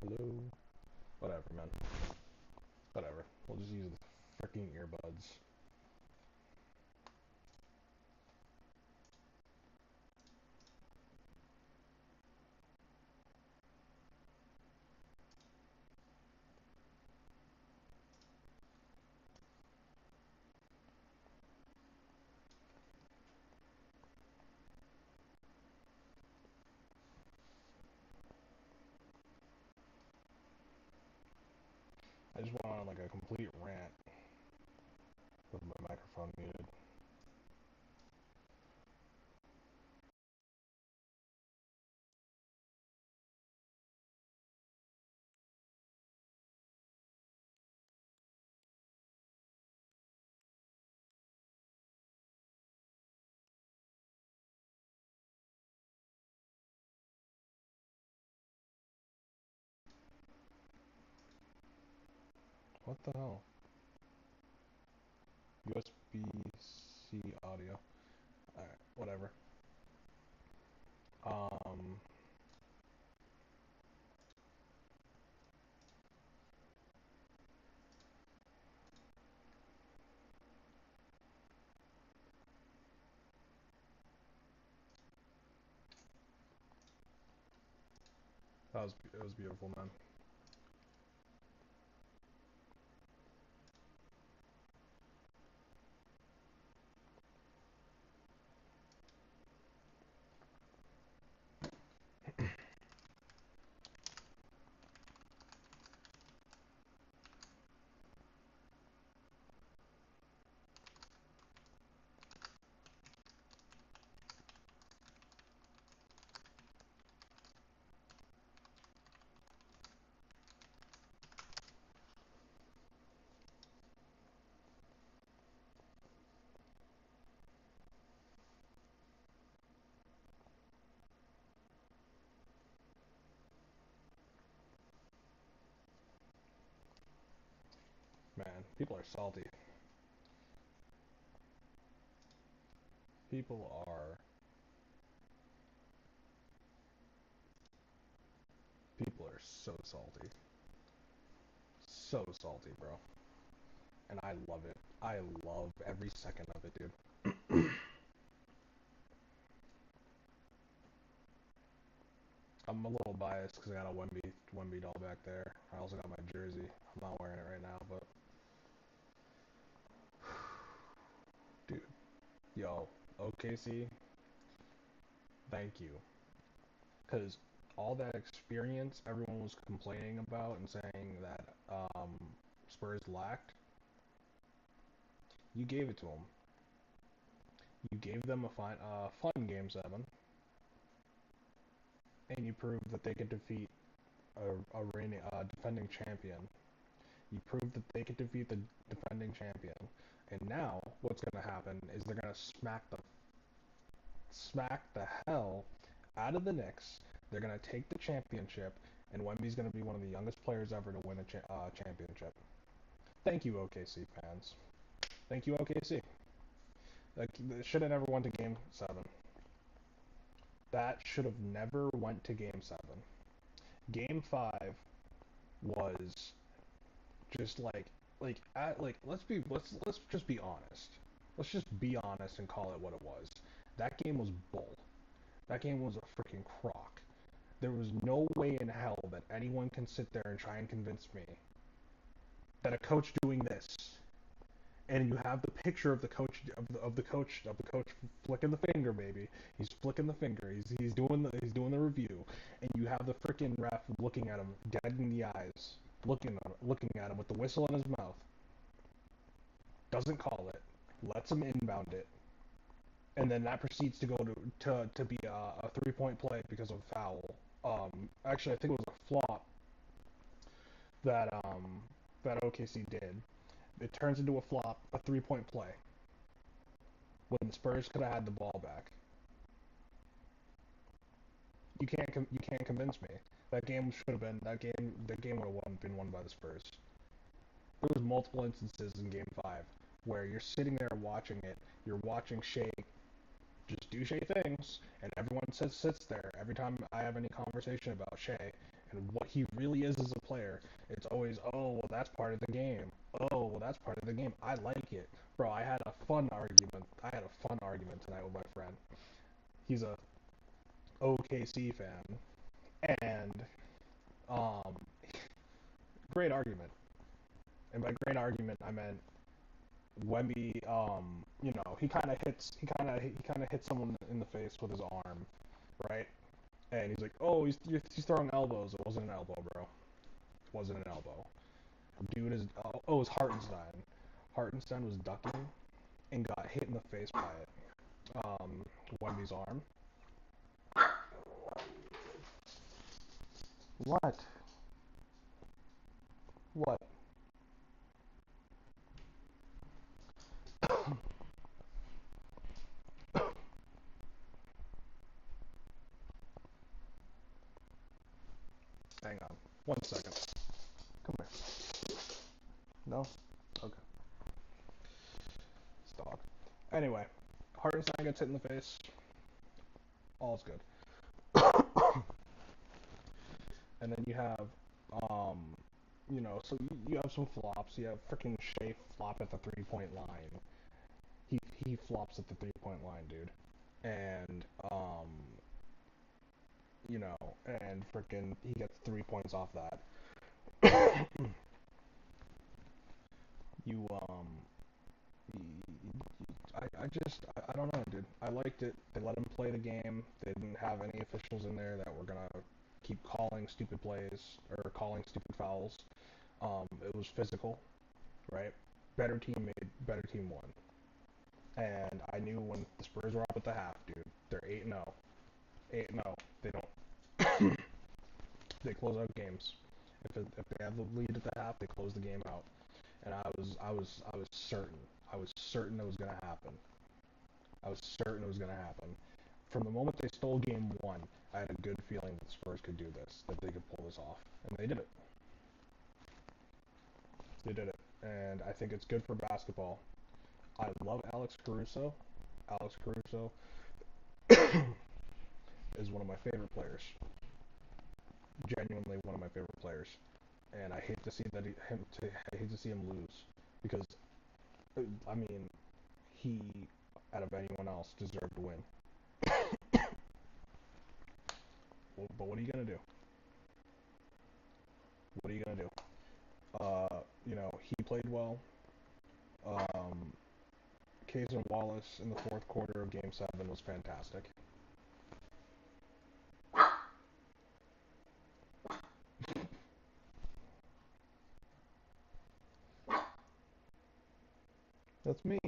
Hello? Whatever, man. Whatever. We'll just use the freaking earbuds. I just went on like a complete rant with my microphone muted. What the hell? USB-C audio. Alright, whatever. Um, it was beautiful, man. Man, people are salty. People are... People are so salty. So salty, bro. And I love it. I love every second of it, dude. I'm a little biased because I got a Wemby doll back there. I also got my jersey. I'm not wearing it right now, but dude, yo, OKC, thank you, because all that experience everyone was complaining about and saying that Spurs lacked, you gave it to them. You gave them a fun game seven, and you proved that they could defeat a reigning defending champion. You proved that they could defeat the defending champion. And now, what's gonna happen is they're gonna smack the hell out of the Knicks. They're gonna take the championship, and Wemby's gonna be one of the youngest players ever to win a championship. Thank you, OKC fans. Thank you, OKC. Like, they should have never went to Game 7. That should have never went to Game 7. Game 5 was just let's just be honest. Let's just be honest and call it what it was. That game was bull. That game was a freaking crock. There was no way in hell that anyone can sit there and try and convince me that a coach doing this, and you have the picture of the coach flicking the finger, baby. He's flicking the finger. He's doing the review, and you have the freaking ref looking at him dead in the eyes, looking at him with the whistle in his mouth. Doesn't call it. Lets him inbound it, and then that proceeds to go to be a 3-point play because of a foul. Actually, I think it was a flop that that OKC did. It turns into a flop, a 3-point play, when the Spurs could have had the ball back. You can't convince me. That game should have been that game would have been won by the Spurs. There was multiple instances in Game 5 where you're sitting there watching it. You're watching Shea just do Shea things, and everyone sits there every time I have any conversation about Shea, and what he really is as a player. It's always, oh, well, that's part of the game. Oh, well, that's part of the game. I like it. Bro, I had a fun argument. Tonight with my friend. He's a OKC fan, and um, great argument. And by great argument, I meant Wemby, he kind of hits someone in the face with his arm, right? And he's like, oh, he's throwing elbows. It wasn't an elbow, bro. It wasn't an elbow. Dude is, oh, it was Hartenstein. Hartenstein was ducking and got hit in the face by it. Wemby's arm. What? What? Hang on. 1 second. Come here. No? Okay. Stop. Anyway, Hartenstein gets hit in the face. All's good. And then you have, um, so you have some flops. You have freaking Shea flop at the 3-point line. He flops at the 3-point line, dude. And, and freaking he gets 3 points off that. you, I don't know, dude. I liked it. They let him play the game. They didn't have any officials in there that were gonna keep calling stupid plays or calling stupid fouls. It was physical, right? Better team made, better team won. And I knew when the Spurs were up at the half, dude, they're 8-0. 8-0. They don't. They close out games. If they have the lead at the half, they close the game out. And I was certain. I was certain it was gonna happen. I was certain it was gonna happen. From the moment they stole game one, I had a good feeling that the Spurs could do this, that they could pull this off, and they did it. They did it, and I think it's good for basketball. I love Alex Caruso. Alex Caruso is one of my favorite players. Genuinely one of my favorite players, and I hate to see I hate to see him lose because I mean he out of anyone else deserved to win. But what are you gonna do? What are you gonna do? He played well. Um, Kaysen Wallace in the fourth quarter of Game 7 was fantastic. That's me.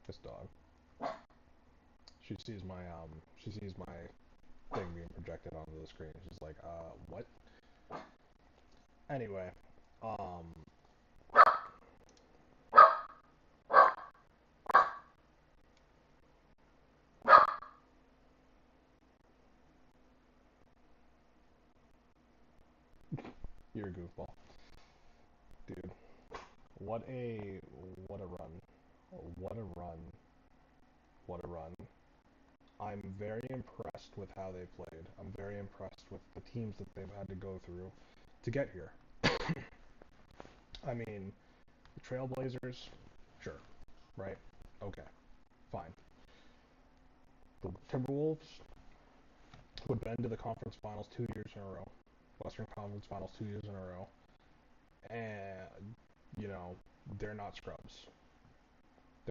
This dog. She sees my thing being projected onto the screen. She's like, what? Anyway, um, you're a goofball, dude. What a run, what a run, what a run. I'm very impressed with how they played. I'm very impressed with the teams that they've had to go through to get here. I mean, the Trailblazers, sure, right? Okay, fine. The Timberwolves would been to the conference finals 2 years in a row, Western Conference Finals 2 years in a row, and they're not scrubs.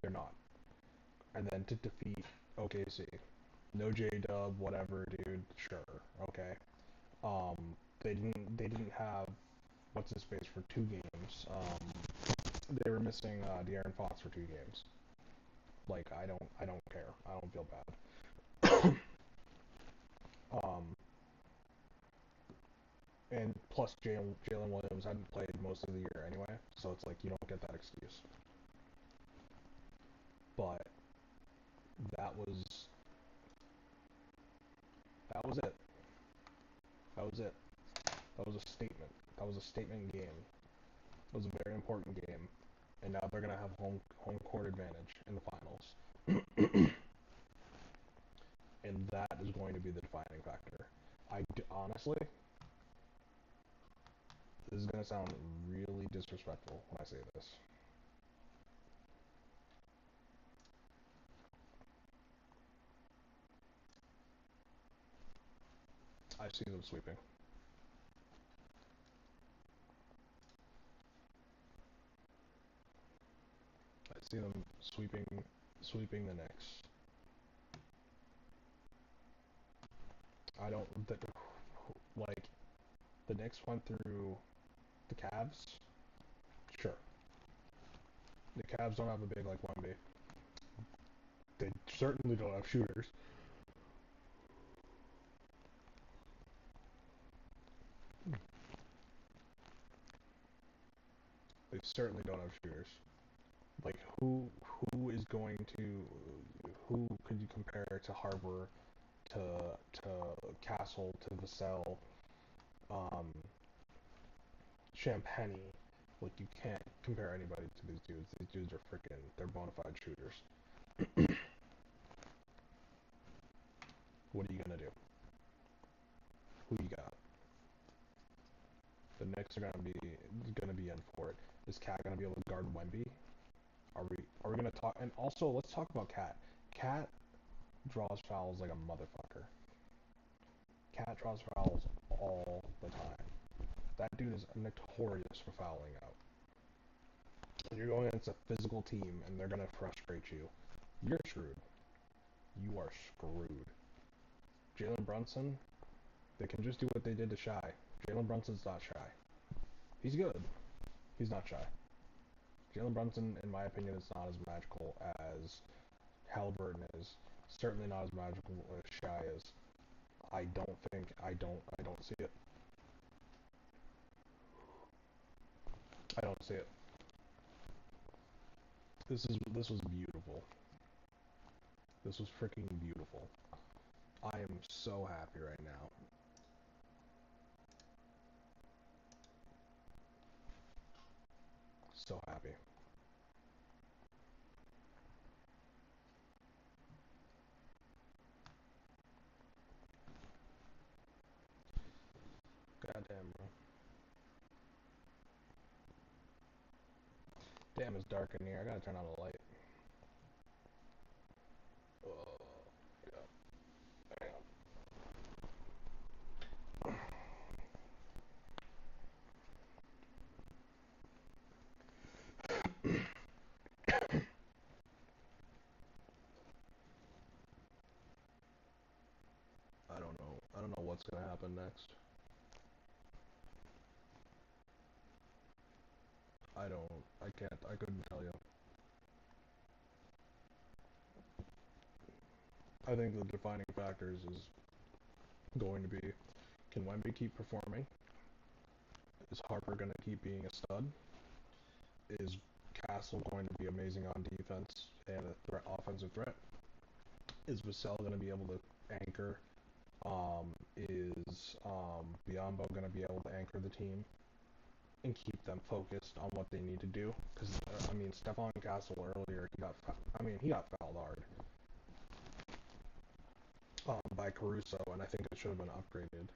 They're not. And then to defeat OKC, no J Dub, whatever, dude. Sure, okay. Um, they didn't have what's his face for 2 games. They were missing De'Aaron Fox for 2 games. Like I don't care. I don't feel bad. um, and plus Jalen Williams hadn't played most of the year anyway, so it's like you don't get that excuse. But that was that was it. That was it. That was a statement. That was a statement game. It was a very important game. and now they're gonna have home court advantage in the finals, and that is going to be the defining factor. Honestly, this is gonna sound really disrespectful when I say this. I see them sweeping. I see them sweeping the Knicks. I don't like the Knicks went through the Cavs. Sure, the Cavs don't have a big like Wemby. They certainly don't have shooters. They certainly don't have shooters. Like who is going to who could you compare to Harbor, to to Castle, to Vassell, um, Champagny? Like you can't compare anybody to these dudes. These dudes are freaking. They're bona fide shooters. What are you gonna do? Who you got? The Knicks are gonna be in for it. Is Cat gonna be able to guard Wemby? Are we gonna talk? And also, let's talk about Cat. Cat draws fouls like a motherfucker. Cat draws fouls all the time. That dude is notorious for fouling out. And you're going against a physical team, and they're gonna frustrate you. You're screwed. You are screwed. Jalen Brunson, they can just do what they did to Shy. Jalen Brunson's not shy. He's good. He's not shy. Jalen Brunson, in my opinion, is not as magical as Halliburton is. Certainly not as magical as Shy is. I don't see it. I don't see it. This was beautiful. This was freaking beautiful. I am so happy right now. So happy. Goddamn, bro. Damn, it's dark in here. I gotta turn on the light. Oh, yeah. I don't know. I don't know what's gonna happen next. I don't. I can't. I couldn't tell you. I think the defining factors is going to be, can Wemby keep performing? Is Harper going to keep being a stud? Is Castle going to be amazing on defense and a offensive threat? Is Vassell going to be able to anchor? Is Biombo going to be able to anchor the team and keep them focused on what they need to do? Because I mean, Stephon Castle earlier, he got fouled hard by Caruso, and I think it should have been upgraded.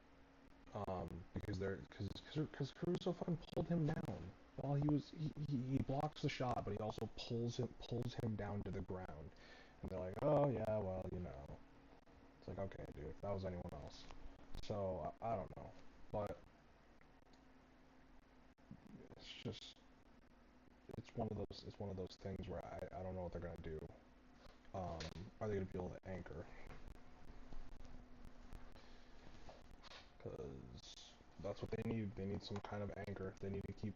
Because Caruso fucking pulled him down while he blocks the shot, but he also pulls him down to the ground, and they're like, oh yeah, well, it's like, okay, dude, if that was anyone else. So I don't know, but it's just it's one of those things where I don't know what they're gonna do. Are they gonna be able to anchor? Because that's what they need. They need some kind of anchor. They need to keep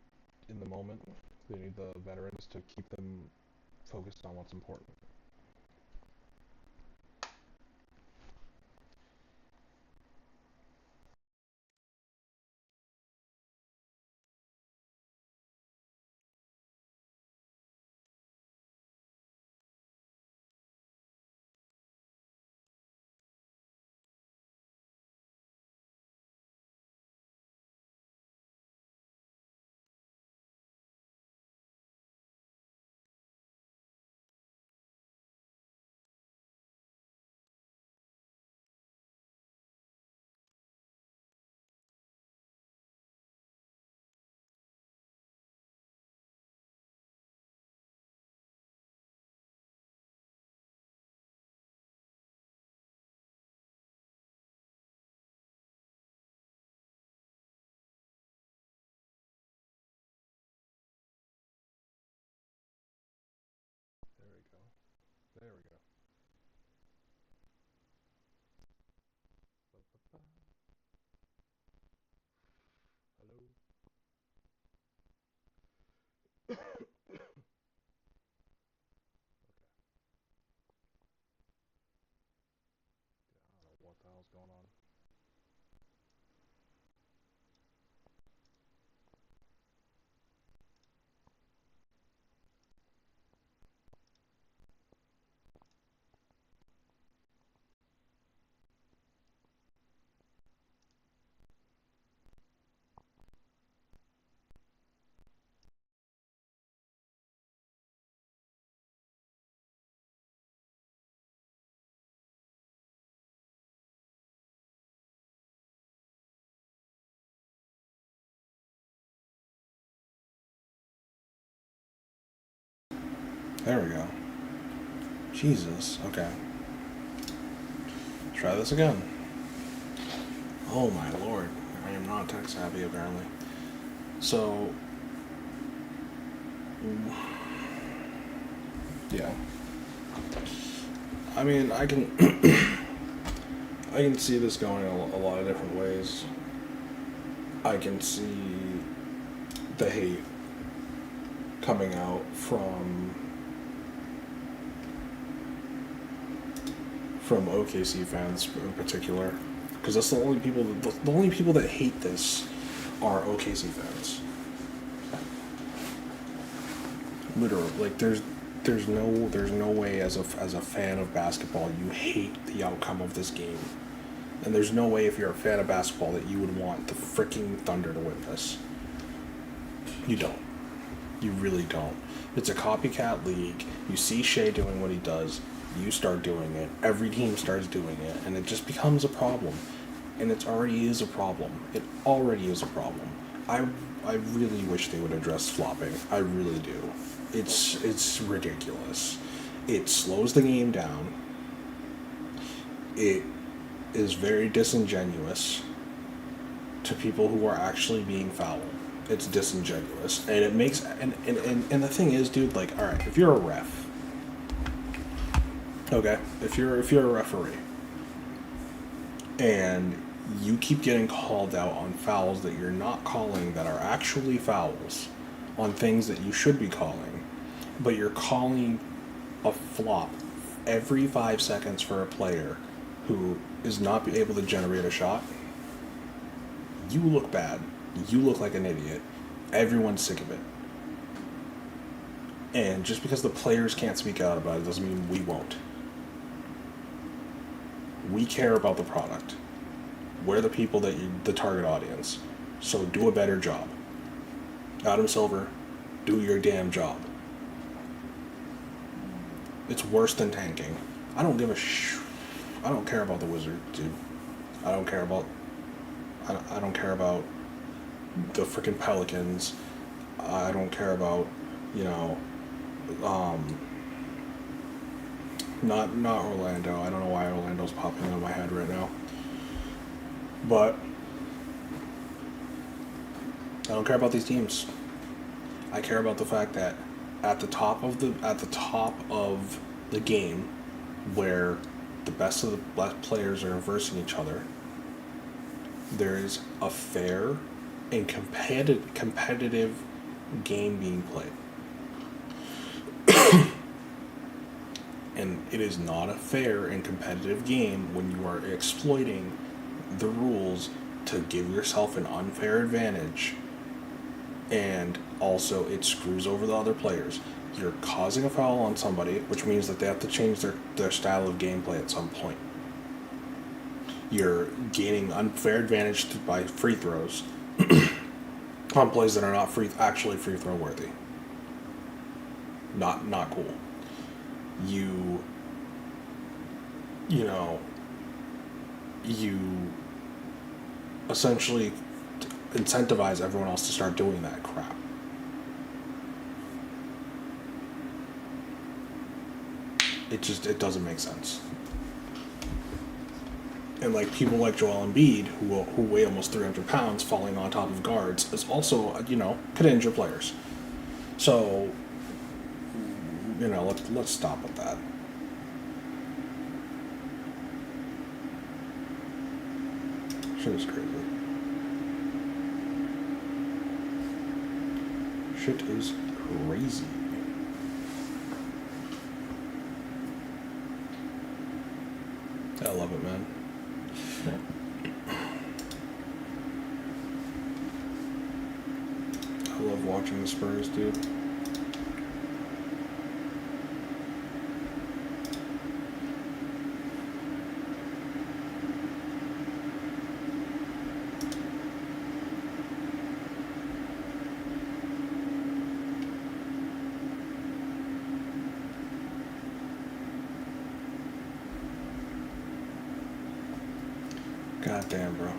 in the moment. They need the veterans to keep them focused on what's important. There we go. Hello. I don't know what the hell's going on. There we go. Jesus. Okay. Try this again. Oh my lord. I am not tech savvy apparently. So. Yeah. I mean, I can. I can see this going a lot of different ways. I can see the hate coming out from OKC fans in particular, because that's the only people that hate this are OKC fans. Literally, like there's no way as a fan of basketball you hate the outcome of this game, and there's no way if you're a fan of basketball that you would want the freaking Thunder to win this. You don't. You really don't. It's a copycat league. You see Shea doing what he does. You start doing it. Every team starts doing it, and it just becomes a problem. And it already is a problem. It already is a problem. I really wish they would address flopping. I really do. It's ridiculous. It slows the game down. It is very disingenuous to people who are actually being fouled. It's disingenuous, and it makes and the thing is, dude, like, all right, if you're a ref, okay, if you're a referee, and you keep getting called out on fouls that you're not calling that are actually fouls, on things that you should be calling, but you're calling a flop every 5 seconds for a player who is not able to generate a shot, you look bad. You look like an idiot. Everyone's sick of it. And just because the players can't speak out about it doesn't mean we won't. We care about the product. We're the people the target audience. So do a better job. Adam Silver, do your damn job. It's worse than tanking. I don't give a I don't care about the Wizards, dude. I don't care about the freaking Pelicans. I don't care about, not Orlando. I don't know why Orlando's popping in my head right now. But I don't care about these teams. I care about the fact that at the top of the game, where the best of the best players are versing each other, there is a fair and competitive game being played. And it is not a fair and competitive game when you are exploiting the rules to give yourself an unfair advantage, and also it screws over the other players. You're causing a foul on somebody, which means that they have to change their style of gameplay at some point. You're gaining unfair advantage by free throws on plays that are not actually free throw worthy. Not cool. You essentially incentivize everyone else to start doing that crap. It doesn't make sense. And like people like Joel Embiid, who weigh almost 300 pounds, falling on top of guards is also could injure players. So let's stop with that. Shit is crazy. Shit is crazy. I love it, man. I love watching the Spurs, dude. God damn, bro.